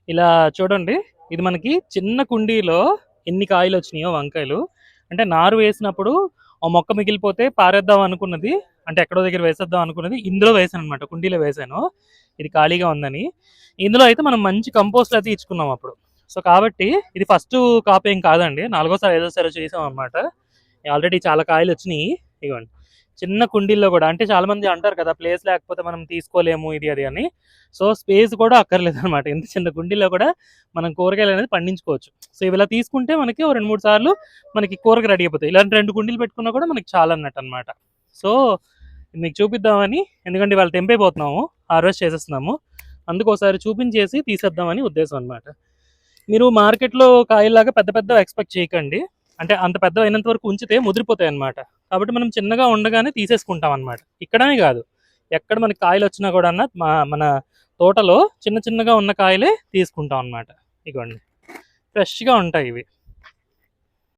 ఇలా చూడండి, ఇది మనకి చిన్న కుండీలో ఎన్ని కాయలు వచ్చినాయో వంకాయలు. అంటే నారు వేసినప్పుడు ఆ మొక్క మిగిలిపోతే పారేద్దాం అనుకున్నది, అంటే ఎక్కడో దగ్గర వేసేద్దాం అనుకున్నది ఇందులో వేసాను అనమాట, కుండీలో వేసాను. ఇది ఖాళీగా ఉందని. ఇందులో అయితే మనం మంచి కంపోస్ట్ అయితే ఇచ్చుకున్నాం అప్పుడు. సో కాబట్టి ఇది ఫస్ట్ కాపు ఏం కాదండి, నాలుగోసారి ఐదోసారి చేసాం అనమాట. ఆల్రెడీ చాలా కాయలు వచ్చినాయి. ఇవ్వండి, చిన్న కుండీల్లో కూడా. అంటే చాలా మంది అంటారు కదా, ప్లేస్ లేకపోతే మనం తీసుకోలేము ఇది అది అని. సో స్పేస్ కూడా అక్కర్లేదు అనమాట, ఇంత చిన్న కుండీలో కూడా మనం కూరగాయలు అనేది పండించుకోవచ్చు. సో ఇవి ఇలా తీసుకుంటే మనకి 2-3 సార్లు మనకి కూరగా రెడీ అయిపోతాయి. ఇలాంటి 2 కుండీలు పెట్టుకున్నా కూడా మనకి చాలా అన్నట్టు అనమాట. సో మీకు చూపిద్దామని, ఎందుకంటే వాళ్ళు తెంపైపోతున్నాము, హార్వెస్ట్ చేసేస్తున్నాము, అందుకోసారి చూపించేసి తీసేద్దామని ఉద్దేశం అనమాట. మీరు మార్కెట్లో కాయలాగా పెద్ద పెద్ద ఎక్స్పెక్ట్ చేయకండి. అంటే అంత పెద్ద అయినంత వరకు ఉంచితే ముదిరిపోతాయి అనమాట. కాబట్టి మనం చిన్నగా ఉండగానే తీసేసుకుంటాం అనమాట. ఇక్కడనే కాదు, ఎక్కడ మనకి కాయలు వచ్చినా కూడా మన తోటలో చిన్న చిన్నగా ఉన్న కాయలే తీసుకుంటాం అనమాట. ఇగోండి, ఫ్రెష్గా ఉంటాయి ఇవి.